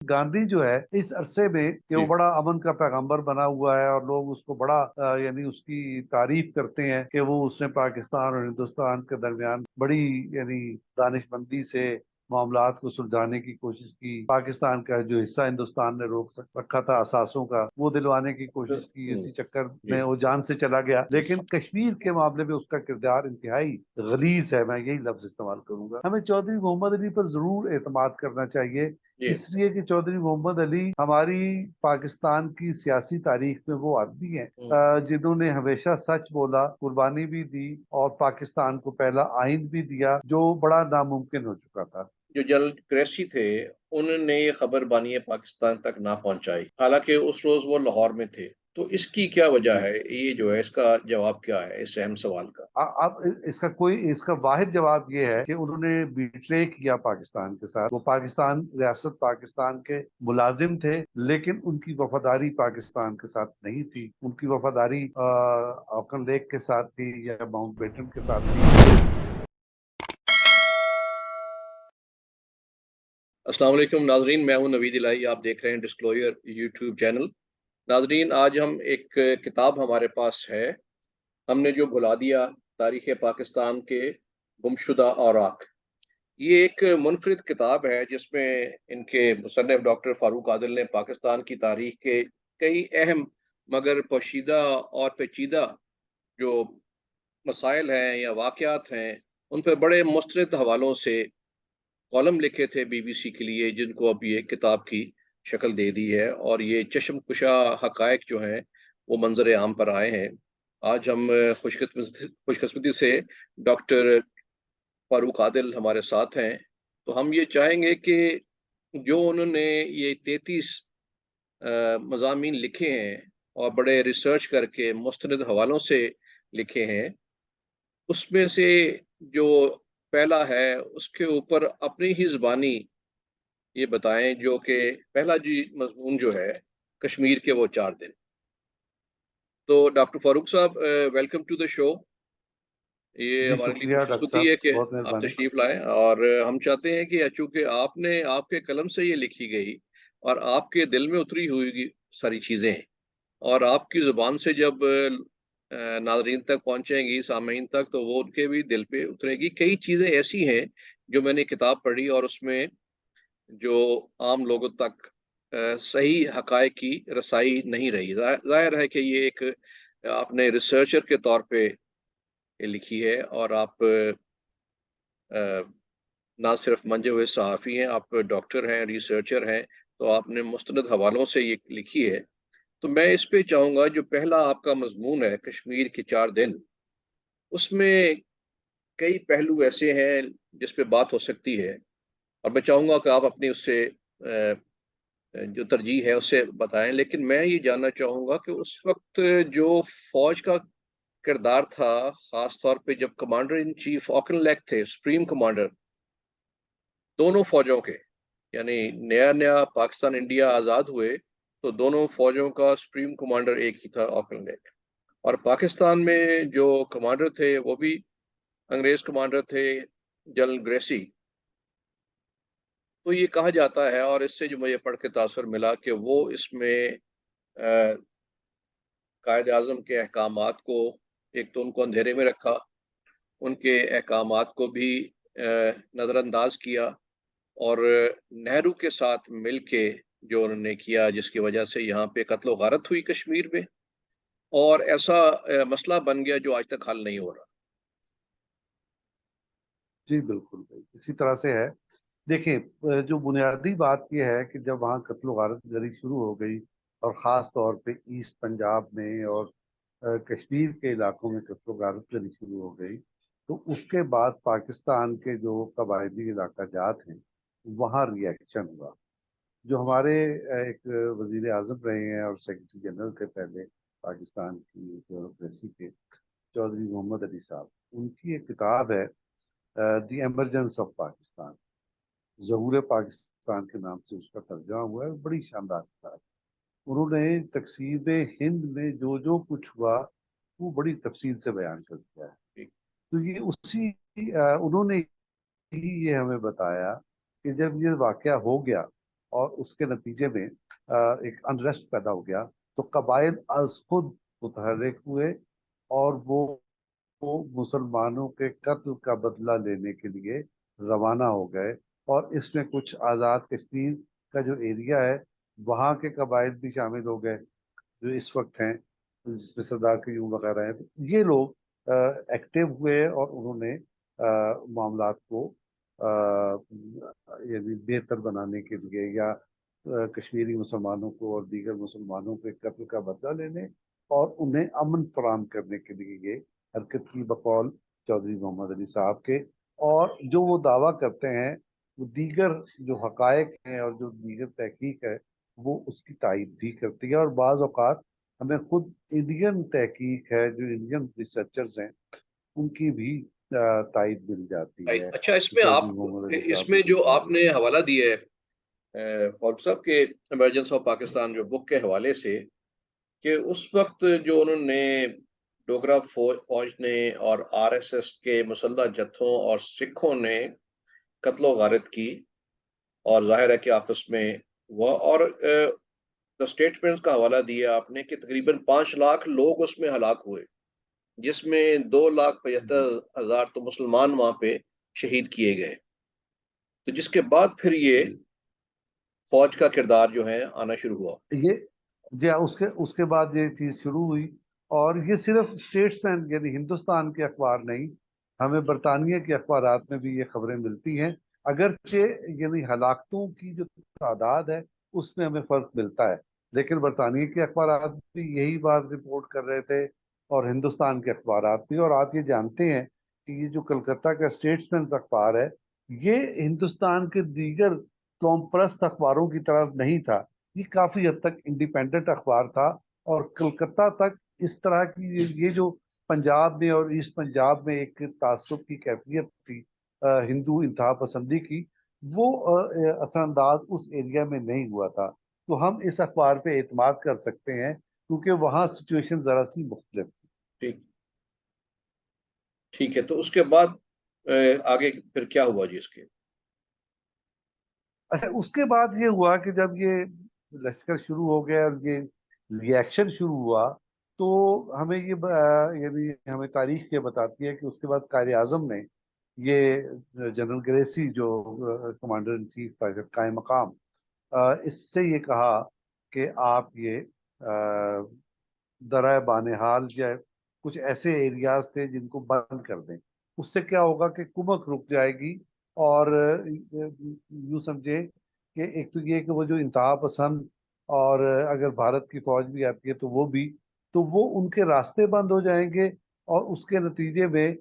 गांधी जो है इस अरसे में कि वो जी बड़ा अमन का पैगंबर बना हुआ है और लोग उसको बड़ा यानी उसकी तारीफ करते हैं कि वो उसने पाकिस्तान और हिंदुस्तान के दरमियान बड़ी यानी दानिशमंदी से मामलात को सुलझाने की कोशिश की। पाकिस्तान का जो हिस्सा हिंदुस्तान ने रोक रखा था असासों का, वो दिलवाने की कोशिश की। हम्म, इसी चक्कर जी में वो जान से चला गया। लेकिन कश्मीर के मामले में उसका किरदार इंतहाई गलीज है, मैं यही लफ्ज इस्तेमाल करूंगा। हमें चौधरी मोहम्मद अली पर जरूर एतमाद करना चाहिए, जी इसलिए कि चौधरी मोहम्मद अली हमारी पाकिस्तान की सियासी तारीख में वो आदमी है जिन्होंने हमेशा सच बोला, कुर्बानी भी दी और पाकिस्तान को पहला आइन भी दिया, जो बड़ा नामुमकिन हो चुका था। जो जनरल कुरैशी थे, उन्होंने ये खबर बानी पाकिस्तान तक ना पहुंचाई, हालांकि उस रोज वो लाहौर में थे। तो इसकी क्या वजह जी। है, ये जो है इसका जवाब क्या है इस अहम सवाल का? अब इसका वाहिद जवाब ये है कि उन्होंने बिट्रे किया पाकिस्तान के साथ। वो पाकिस्तान, रियासत पाकिस्तान के मुलाजिम थे, लेकिन उनकी वफादारी पाकिस्तान के साथ नहीं थी। उनकी वफादारी ऑकन लेक के साथ थी या माउंटबेटन के साथ थी। अस्सलाम वालेकुम नाजरीन, मैं हूं नवीद इलाही। आप देख रहे हैं डिस्क्लोजर यूट्यूब चैनल। नाजरीन, आज हम एक किताब हमारे पास है, हमने जो भुला दिया, तारीख़ पाकिस्तान के गुमशुदा औराक। ये एक मुनफरिद किताब है जिसमें इनके मुसन्निफ डॉक्टर फ़ारूक आदिल ने पाकिस्तान की तारीख के कई अहम मगर पोशीदा और पेचीदा जो मसाइल हैं या वाक़यात हैं, उन पे बड़े मुस्तनिद हवालों से कॉलम लिखे थे बीबीसी के लिए, जिनको अब ये किताब की शक्ल दे दी है और ये चश्मकुशा हक़ाइक़ जो हैं, वो मंज़र आम पर आए हैं। आज हम खुशकिस्मती से डॉक्टर फ़ारूक आदिल हमारे साथ हैं। तो हम ये चाहेंगे कि जो उन्होंने ये 33 मज़ामीन लिखे हैं और बड़े रिसर्च करके मुस्तनिद हवालों से लिखे हैं, उसमें से जो पहला है, उसके ऊपर अपनी ही ज़ुबानी ये बताएँ, जो कि पहला जी मज़मून जो है, कश्मीर के वो 4 दिन। तो डॉक्टर फ़ारूक साहब, वेलकम टू द शो। ये जी हमारे लिए शुक्रिया डॉक्टर खुशकिस्मती साहब, है कि बहुत आप मेहरबानी। तशरीफ़ लाएँ, और हम चाहते हैं कि चूँकि आपने आपके कलम से ये लिखी गई और आपके दिल में उतरी हुई सारी चीज़ें हैं, और आपकी ज़ुबान से जब नाज़रीन तक पहुँचेंगी, सामीन तक, तो वो उनके भी दिल पे उतरेगी। कई चीज़ें ऐसी हैं जो मैंने किताब पढ़ी और उसमें जो आम लोगों तक सही हक़ाइक़ की रसाई नहीं रही। ज़ाहिर है कि ये एक आपने रिसर्चर के तौर पे ये लिखी है, और आप ना सिर्फ मंजे हुए सहाफ़ी हैं, आप डॉक्टर हैं, रिसर्चर हैं, तो आपने मुस्तनद हवालों से ये लिखी है। तो मैं इस पे चाहूँगा, जो पहला आपका मज़मून है, कश्मीर के 4 दिन, उसमें कई पहलू ऐसे हैं जिस पे बात हो सकती है, और मैं चाहूँगा कि आप अपनी उससे जो तरजीह है उससे बताएँ। लेकिन मैं ये जानना चाहूँगा कि उस वक़्त जो फ़ौज का किरदार था, ख़ास तौर पे जब कमांडर इन चीफ़ ऑकनलेक थे, सुप्रीम कमांडर दोनों फ़ौजों के, यानी नया-नया पाकिस्तान इंडिया आज़ाद हुए, तो दोनों फ़ौजों का सुप्रीम कमांडर एक ही था, ऑकनलेक। और पाकिस्तान में जो कमांडर थे, वो भी अंग्रेज़ कमांडर थे, जनरल ग्रेसी। तो ये कहा जाता है, और इससे जो मुझे पढ़ के तासुर मिला, कि वो इसमें कायद-ए-आज़म के अहकामात को, एक तो उनको अंधेरे में रखा, उनके अहकामात को भी नज़रअंदाज किया, और नेहरू के साथ मिलके जो उन्होंने किया, जिसकी वजह से यहाँ पे कत्ल गारत हुई कश्मीर में, और ऐसा मसला बन गया जो आज तक हल नहीं हो रहा। जी बिल्कुल, इसी तरह से है। देखिए, जो बुनियादी बात यह है कि जब वहाँ कत्ल वारत गरी शुरू हो गई और ख़ास तौर पे ईस्ट पंजाब में और कश्मीर के इलाकों में कत्ल वारत गरी शुरू हो गई, तो उसके बाद पाकिस्तान के जो कबायली इलाका जात हैं, वहाँ रिएक्शन हुआ। जो हमारे एक वजीर आज़म रहे हैं और सेक्रेटरी जनरल थे पहले पाकिस्तान की ब्यूरोक्रेसी के, चौधरी मोहम्मद अली साहब, उनकी एक किताब है द एमरजेंस ऑफ पाकिस्तान, ज़हूर पाकिस्तान के नाम से उसका तर्जुमा हुआ है। बड़ी शानदार किताब। उन्होंने तकसीब हिंद में जो जो कुछ हुआ वो बड़ी तफसील से बयान कर दिया है। जी, तो ये उसी उन्होंने ही ये हमें बताया कि जब ये वाकया हो गया और उसके नतीजे में एक अनरेस्ट पैदा हो गया। तो कबाइल अज खुद मुतहर्रिक हुए और वो मुसलमानों के कत्ल का बदला लेने के लिए रवाना हो गए। और इसमें कुछ आज़ाद कश्मीर का जो एरिया है वहाँ के कबाइल भी शामिल हो गए जो इस वक्त हैं, जिसमें सरदार कयूम वगैरह हैं। तो ये लोग एक्टिव हुए और उन्होंने मामलात को यानी बेहतर बनाने के लिए या कश्मीरी मुसलमानों को और दीगर मुसलमानों के कत्ल का बदला लेने और उन्हें अमन फराम करने के लिए ये हरकत की, बकौल चौधरी मोहम्मद अली साहब के। और जो वो दावा करते हैं वो दीगर जो हकायक हैं और जो दीगर तहकीक है वो उसकी तायद भी करती है। और बाज़ औक़ात हमें खुद इंडियन तहकीक है, जो इंडियन रिसर्चर्स हैं, उनकी भी तायद मिल जाती है अच्छा, कि इसमें चौधरी आप मोहम्मद अली साहब इसमें ने जो जो चीज़ें आपने हवाला दिया है फौज साहब के इमरजेंसी ऑफ पाकिस्तान जो बुक के हवाले से, कि उस वक्त जो उन्होंने डोगरा फौज ने और आरएसएस के मुसल्लह जत्थों और सिखों ने कत्लो गारत की, और जाहिर है कि आपस में हुआ, और द स्टेटमेंट्स का हवाला दिया आपने कि तकरीबन 5 लाख लोग उसमें हलाक हुए, जिसमें 2,75,000 तो मुसलमान वहां पे शहीद किए गए। तो जिसके बाद फिर ये जी फौज का किरदार जो है आना शुरू हुआ। ये जी हाँ, उसके उसके बाद ये चीज़ शुरू हुई। और ये सिर्फ स्टेट्समैन यानी हिंदुस्तान के अखबार नहीं, हमें बरतानिया के अखबारात में भी ये खबरें मिलती हैं। अगरचे यानी हलाकतों की जो तादाद है उसमें हमें फ़र्क मिलता है, लेकिन बरतानिया के अखबारात भी यही बात रिपोर्ट कर रहे थे और हिंदुस्तान के अखबारात भी। और आप ये जानते हैं कि ये जो कलकत्ता का स्टेट्समैन अखबार है ये हिंदुस्तान के दीगर कौम परस्त अखबारों की तरह नहीं था। ये काफी हद तक इंडिपेंडेंट अखबार था। और कलकत्ता तक इस तरह की ये जो पंजाब में और ईस्ट पंजाब में एक तासुब की कैफियत थी हिंदू इंतहा पसंदी की, वो असरअंदाज उस एरिया में नहीं हुआ था। तो हम इस अखबार पे एतमाद कर सकते हैं क्योंकि वहाँ सिचुएशन जरा सी मुख्तलिफ थी। ठीक ठीक है, तो उसके बाद आगे फिर क्या हुआ जी इसके? अच्छा, उसके बाद ये हुआ कि जब ये लश्कर शुरू हो गया और ये रिएक्शन शुरू हुआ तो हमें ये यानी हमें तारीख ये बताती है कि उसके बाद कायद आजम ने ये जनरल ग्रेसी जो कमांडर इन चीफ था कायम मकाम, इससे ये कहा कि आप ये दराय बानेहाल या कुछ ऐसे एरियाज थे जिनको बंद कर दें। उससे क्या होगा कि कुमक रुक जाएगी। और यूं समझे कि एक तो ये कि वो जो इंतहा पसंद और अगर भारत की फौज भी आती है तो वो भी, तो वो उनके रास्ते बंद हो जाएंगे और उसके नतीजे में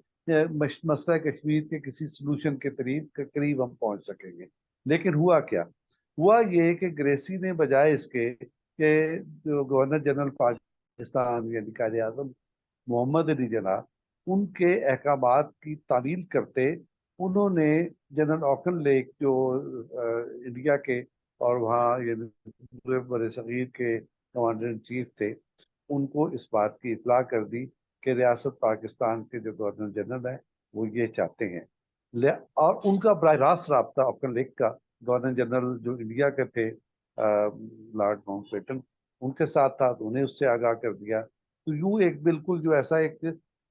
मसला कश्मीर के किसी सलूशन के करीब हम पहुंच सकेंगे। लेकिन हुआ क्या? हुआ ये कि ग्रेसी ने बजाय इसके कि जो गवर्नर जनरल पाकिस्तान यानी कायद आजम मोहम्मद अली जनाब उनके अहकामात की तामील करते, उन्होंने जनरल ऑकन लेक जो इंडिया के और वहाँ ये पूरे बड़े सगीर के कमांडर इन चीफ थे, उनको इस बात की इतला कर दी कि रियासत पाकिस्तान के जो गवर्नर जनरल हैं वो ये चाहते हैं। और उनका बराह रास्त रब्ता ऑकन लेक का गवर्नर जनरल जो इंडिया के थे लॉर्ड माउंटबेटन उनके साथ था, तो उन्हें उससे आगाह कर दिया। तो यूं एक बिल्कुल जो ऐसा एक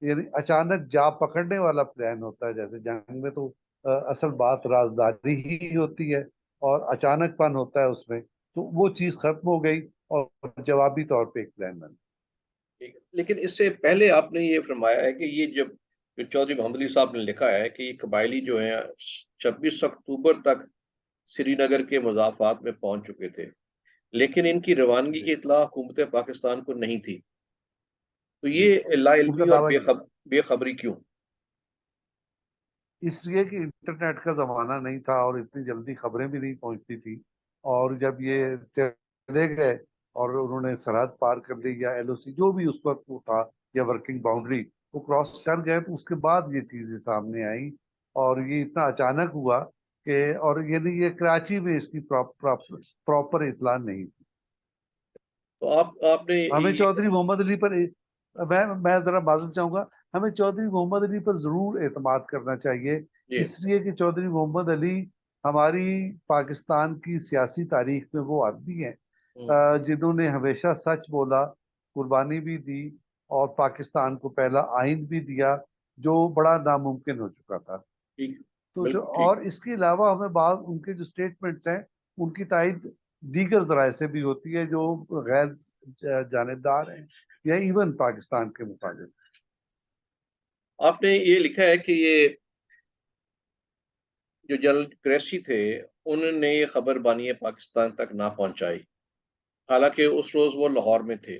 यानी अचानक जा पकड़ने वाला प्लान होता है, जैसे जंग में तो असल बात राजदारी ही होती है और अचानकपन होता है उसमें, तो वो चीज खत्म हो गई और जवाबी तौर पे एक प्लान बन। ठीक है। लेकिन इससे पहले आपने ये फरमाया है कि ये जब जो चौधरी मोहम्मद अली साहब ने लिखा है कि ये कबायली जो है 26 अक्टूबर तक श्रीनगर के मुजाफात में पहुंच चुके थे, लेकिन इनकी रवानगी की इतला हुकूमत पाकिस्तान को नहीं थी। तो जी ये उनका लाइलमी और दावा बेखबरी क्यों? इसलिए कि इंटरनेट का जमाना नहीं था और इतनी जल्दी खबरें भी नहीं पहुंचती थी। और जब ये चले गए और उन्होंने सरहद पार कर ली या एलओसी जो भी उस वक्त वो था या वर्किंग बाउंड्री वो क्रॉस कर गए, तो उसके बाद ये चीजें सामने आई। और ये इतना अचानक हुआ कि और यानी ये कराची में इसकी प्रॉपर इतला नहीं थी। तो आपने हमें ये चौधरी मोहम्मद अली पर मैं जरा माजूद चाहूंगा, हमें चौधरी मोहम्मद अली पर जरूर एतमाद करना चाहिए। ये इसलिए कि चौधरी मोहम्मद अली हमारी पाकिस्तान की सियासी तारीख में वो आदमी हैं हम्म, जिन्होंने हमेशा सच बोला, कुर्बानी भी दी और पाकिस्तान को पहला आइन भी दिया, जो बड़ा नामुमकिन हो चुका था। ठीक, तो जो, बिल्कुल ठीक। और इसके अलावा हमें बाद उनके जो स्टेटमेंट्स हैं उनकी तायद दीगर जराए से भी होती है जो गैर जानिबदार हैं या इवन पाकिस्तान के मुखालिफ। आपने ये लिखा है कि ये जो जनरल कुरैशी थे, उन्होंने ये खबर बानी पाकिस्तान तक ना पहुंचाई, हालांकि उस रोज वो लाहौर में थे।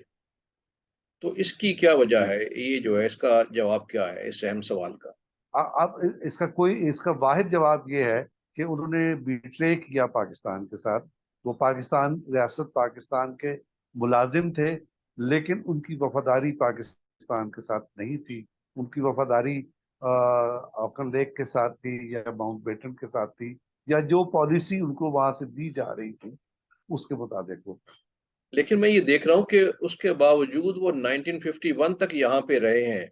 तो इसकी क्या वजह जी। है? ये जो है, इसका जवाब क्या है इस अहम सवाल का? अब इसका वाहिद जवाब ये है कि उन्होंने बिट्रे किया पाकिस्तान के साथ। वो पाकिस्तान, रियासत पाकिस्तान के मुलाजिम थे, लेकिन उनकी वफादारी पाकिस्तान के साथ नहीं थी। उनकी वफादारी ऑकन लेक के साथ थी या माउंटबेटन के साथ थी, या जो पॉलिसी उनको वहां से दी जा रही थी उसके मुताबिक वो। लेकिन मैं ये देख रहा हूँ कि उसके बावजूद वो 1951 तक यहाँ पे रहे हैं,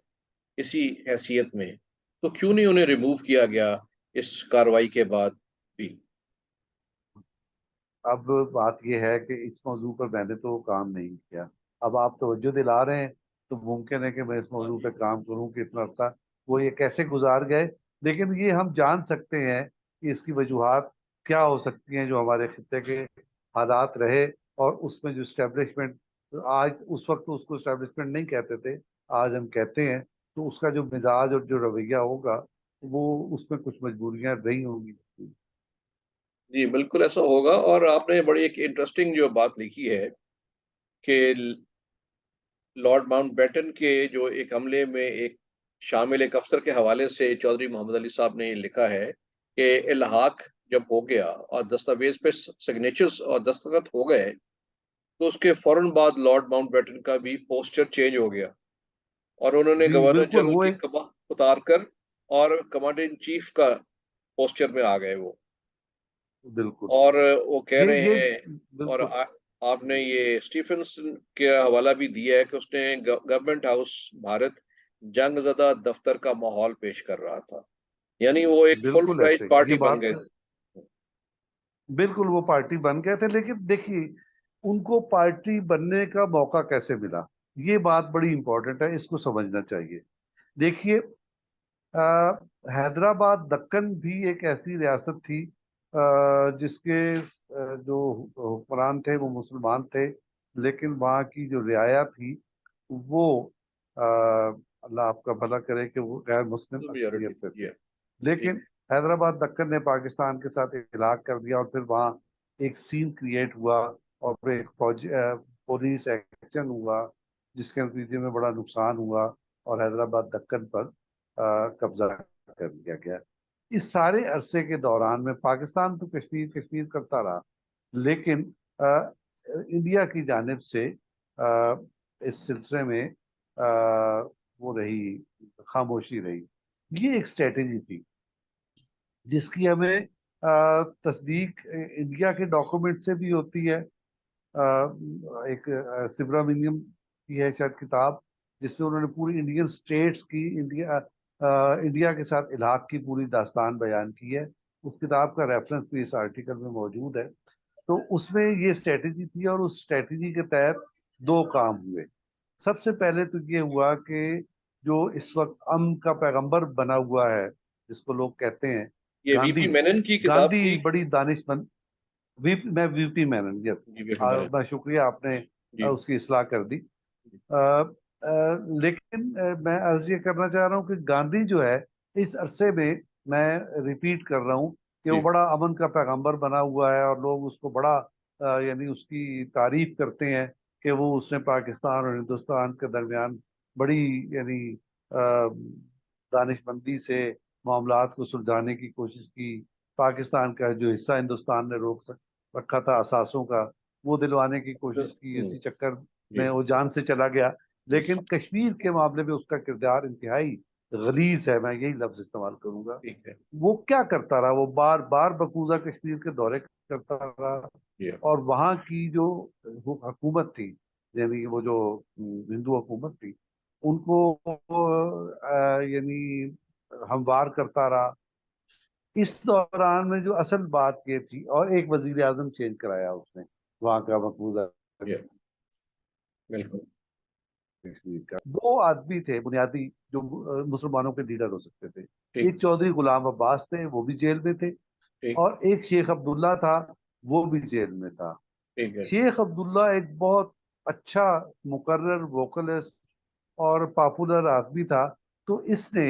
इसी हैसियत में। तो क्यों नहीं उन्हें रिमूव किया गया इस कार्रवाई के बाद भी? अब बात यह है कि इस मौजू पर मैंने तो काम नहीं किया। अब आप तवज्जो दिला रहे हैं तो मुमकिन है कि मैं इस हाँ मौजू जी। पर काम करूं कि इतना अर्सा वो ये कैसे गुजार गए। लेकिन ये हम जान सकते हैं कि इसकी वजूहात क्या हो सकती हैं जो हमारे खित्ते के हालात रहे, और उसमें जो स्टैब्लिशमेंट, आज उस वक्त तो उसको स्टैब्लिशमेंट नहीं कहते थे, आज हम कहते हैं, तो उसका जो मिजाज और जो रवैया होगा वो, उसमें कुछ मजबूरियां रही होंगी। जी, बिल्कुल ऐसा होगा। और आपने बड़ी एक इंटरेस्टिंग जो बात लिखी है कि लॉर्ड माउंटबेटन के जो एक हमले में एक शामिल एक अफसर के हवाले से चौधरी मोहम्मद अली साहब ने लिखा है कि इल्हाक जब हो गया और दस्तावेज पे सिग्नेचर्स और दस्तखत हो गए, तो उसके फौरन बाद लॉर्ड माउंटबेटन का भी पोस्चर चेंज हो गया और उन्होंने जी गवर्नर बिल्कुल। जनरल वो की एक, कमान उतार कर और कमांडर इन चीफ का पोस्चर में आ गए वो। बिल्कुल। और वो कह रहे ये हैं, और बिल्कुल आपने ये स्टीफenसन के हवाला भी दिया है कि उसने गवर्नमेंट हाउस भारत जंगजदा दफ्तर का माहौल पेश कर रहा था, यानी वो एक फुल बिल्कुल फ्लैज ऐसे ये पार्टी बन बात, गए। बिल्कुल वो पार्टी बन गए थे। लेकिन देखिए, उनको पार्टी बनने का मौका कैसे मिला, ये बात बड़ी इंपॉर्टेंट है, इसको समझना चाहिए। देखिए, हैदराबाद दक्कन भी एक ऐसी रियासत थी जिसके जो हुक्मरान थे वो मुसलमान थे, लेकिन वहाँ की जो रियाया थी वो, अ, अल्लाह आपका भला करे कि वो गैर मुस्लिम मेजोरिटी अक्सरियत से थी, थे। ये ठीक लेकिन हैदराबाद दक्कन ने पाकिस्तान के साथ इलाक कर दिया, और फिर वहाँ एक सीन क्रिएट हुआ, और फिर एक पुलिस एक्शन हुआ, जिसके नतीजे में बड़ा नुकसान हुआ, और हैदराबाद दक्कन पर कब्जा कर लिया गया। इस सारे अरसे के दौरान में पाकिस्तान तो कश्मीर कश्मीर करता रहा, लेकिन इंडिया की जानिब से इस सिलसिले में वो रही, खामोशी रही। ये एक स्ट्रेटेजी थी जिसकी हमें तस्दीक इंडिया के डॉक्यूमेंट से भी होती है। एक सिब्रामिनियम की है शायद किताब, जिसमें उन्होंने पूरी इंडियन स्टेट्स की, इंडिया के साथ इलाक की पूरी दास्तान बयान की है। उस किताब का रेफरेंस भी इस आर्टिकल में मौजूद है। तो उसमें ये स्ट्रेटेजी थी, और उस स्ट्रेटेजी के तहत दो काम हुए। सबसे पहले तो ये हुआ कि जो इस वक्त अमन का पैगंबर बना हुआ है, जिसको लोग कहते हैं ये गांधी। वीपी मेनन की किताब गांधी थी। बड़ी दानिशमंद, मैं वीपी मेनन, यस। जी, वीपी मेनन। मैं शुक्रिया, आपने जी, उसकी इस्लाह कर दी। लेकिन मैं अर्ज ये करना चाह रहा हूँ कि गांधी जो है, इस अरसे में, मैं रिपीट कर रहा हूँ कि वो जी, बड़ा अमन का पैगंबर बना हुआ है, और लोग उसको बड़ा यानी उसकी तारीफ करते हैं कि वो, उसने पाकिस्तान और हिंदुस्तान के दरमियान बड़ी, यानी दानिशमंदी से मामलात को सुलझाने की कोशिश की। पाकिस्तान का जो हिस्सा हिंदुस्तान ने रखा था असासों का, वो दिलवाने की कोशिश की, हम्म, इसी चक्कर में जी, वो जान से चला गया। लेकिन कश्मीर के मामले में उसका किरदार इंतहाई गलीज है, मैं यही लफ्ज इस्तेमाल करूंगा। ठीक है। वो क्या करता रहा, वो बार बार बकूजा कश्मीर के दौरे करता रहा, जी, और वहाँ की जो हुकूमत थी, यानी वो जो हिंदू हुकूमत थी, उनको यानी हमवार करता रहा। इस दौरान में जो असल बात ये थी, और एक वजीर आजम चेंज कराया उसने, वहां का मकबूजा ये बिल्कुल कश्मीर का। दो आदमी थे बुनियादी जो मुसलमानों के लीडर हो सकते थे। ठीक। एक चौधरी गुलाम अब्बास थे, वो भी जेल में थे, ठीक। और एक शेख अब्दुल्ला था, वो भी जेल में था। ठीक है। शेख अब्दुल्ला एक बहुत अच्छा मुकर्रर वोकलिस्ट और पॉपुलर आदमी था। तो इसने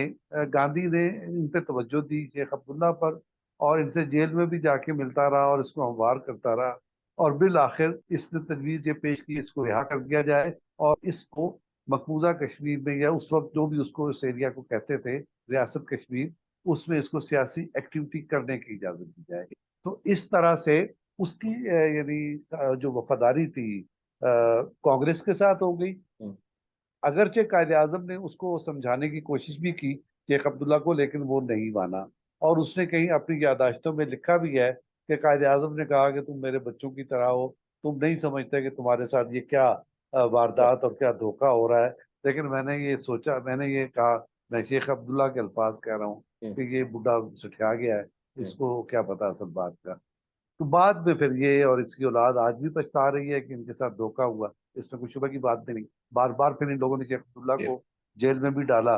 गांधी ने इन पे तवज्जो दी, शेख अब्दुल्ला पर, और इनसे जेल में भी जाके मिलता रहा और इसको हमवार करता रहा। और बिल आखिर इसने तजवीज़ ये पेश की, इसको रिहा कर दिया जाए और इसको मकबूजा कश्मीर में, या उस वक्त जो भी उसको उस एरिया को कहते थे रियासत कश्मीर, उसमें इसको सियासी एक्टिविटी करने की इजाजत दी जाए। तो इस तरह से उसकी यानी जो वफादारी थी कांग्रेस के साथ हो गई। हम्म। अगरचे कायदे आजम ने उसको समझाने की कोशिश भी की शेख अब्दुल्ला को, लेकिन वो नहीं माना। और उसने कहीं अपनी यादाश्तों में लिखा भी है कि कायदे आजम ने कहा कि तुम मेरे बच्चों की तरह हो, तुम नहीं समझते कि तुम्हारे साथ ये क्या वारदात और क्या धोखा हो रहा है। लेकिन मैंने ये सोचा, मैंने ये कहा, मैं शेख अब्दुल्ला के अल्फाज कह रहा हूँ हम्म। कि ये बुढ़ा सठिया गया है, हम्म। इसको क्या पता असल बात का। तो बाद में फिर ये और इसकी औलाद आज भी पछता रही है कि इनके साथ धोखा हुआ, इसमें कोई शुबह की बात नहीं। बार बार फिर इन लोगों ने शेख अब्दुल्ला ये को जेल में भी डाला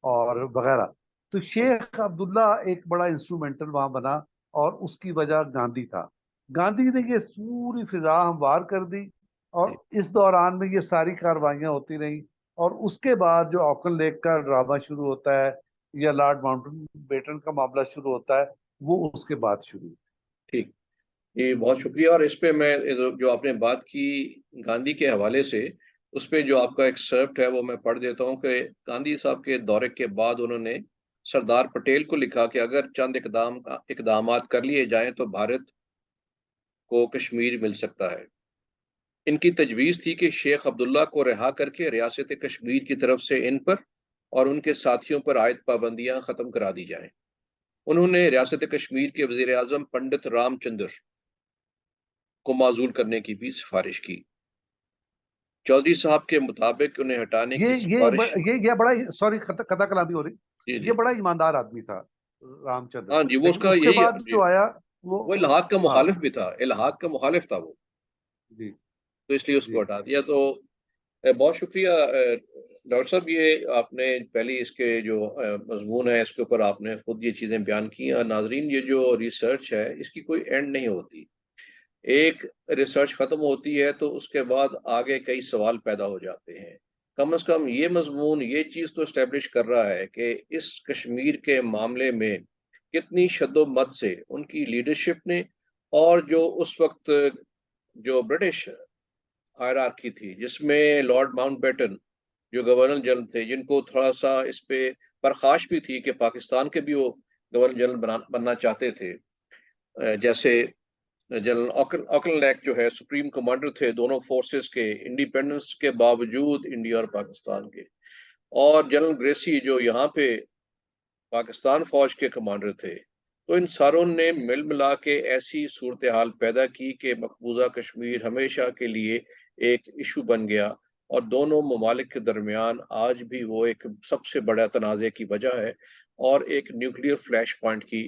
और वगैरह। तो हम्म। शेख अब्दुल्ला एक बड़ा इंस्ट्रूमेंटल वहां बना, और उसकी वजह गांधी था। गांधी ने ये पूरी फिजा हमवार कर दी, ये और इस दौरान में ये सारी कार्रवाइयां होती रही। और उसके बाद जो ऑकन लेक का ड्रामा शुरू होता है, या लॉर्ड माउंटेन बेटन का मामला शुरू होता है, वो उसके बाद शुरू। ठीक। ये बहुत शुक्रिया। और इस पे मैं जो आपने बात की गांधी के हवाले से, उस पे जो आपका एक्सर्प्ट है वो मैं पढ़ देता हूँ कि गांधी साहब के दौरे के बाद उन्होंने सरदार पटेल को लिखा कि अगर चंद इकदामात कर लिए जाएं तो भारत को कश्मीर मिल सकता है। इनकी तजवीज़ थी कि शेख अब्दुल्ला को रिहा करके रियासत कश्मीर की तरफ से इन पर और उनके साथियों पर आयद पाबंदियां ख़त्म करा दी जाएं। उन्होंने रियासत कश्मीर के वज़ीर आज़म पंडित रामचंद्र को माजूल करने की भी सिफारिश की। चौधरी साहब के मुताबिक उन्हें हटाने की सिफारिश। ये बड़ा, सॉरी कथा कलामी हो जी रही, ये जी। बड़ा ईमानदार आदमी था रामचंद्र। हाँ जी, वो लेकिन उसका उसके यही बाद जी, जो आया वो, वो इल्हाक का हाँ, मुखालिफ भी था, इल्हाक का मुखालिफ था वो, जी तो इसलिए जी उसको हटा दिया। तो बहुत शुक्रिया डॉक्टर साहब, ये आपने पहले इसके जो मजमून है इसके ऊपर आपने खुद ये चीज़ें बयान की। और नाजरीन, ये जो रिसर्च है इसकी कोई एंड नहीं होती। एक रिसर्च खत्म होती है तो उसके बाद आगे कई सवाल पैदा हो जाते हैं। कम से कम ये मजमून ये चीज़ तो इस्टेब्लिश कर रहा है कि इस कश्मीर के मामले में कितनी शद्दोमत से उनकी लीडरशिप ने, और जो उस वक्त जो ब्रिटिश हायरार्की थी जिसमें लॉर्ड माउंटबेटन जो गवर्नर जनरल थे, जिनको थोड़ा सा इस पे परखाश भी थी कि पाकिस्तान के भी वो गवर्नर जनरल बनना चाहते थे। जैसे जनरल ऑकलैंड जो है सुप्रीम कमांडर थे दोनों फोर्सेस के, इंडिपेंडेंस के बावजूद इंडिया और पाकिस्तान के। और जनरल ग्रेसी जो यहाँ पे पाकिस्तान फौज के कमांडर थे। तो इन सारों ने मिल मिला के ऐसी सूरत हाल पैदा की कि मकबूजा कश्मीर हमेशा के लिए एक इशू बन गया। और दोनों ममालिक के दरमियान आज भी वो एक सबसे बड़ा तनाज़े की वजह है, और एक न्यूक्लियर फ्लैश पॉइंट की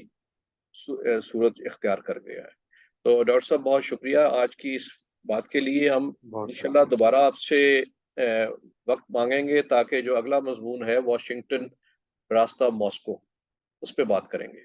सूरत इख्तियार कर गया है। तो डॉक्टर साहब, बहुत शुक्रिया आज की इस बात के लिए। हम बहुत इंशाल्लाह शुक्रिया। दोबारा आपसे वक्त मांगेंगे ताकि जो अगला मजमून है, वाशिंगटन रास्ता मॉस्को, उस पर बात करेंगे।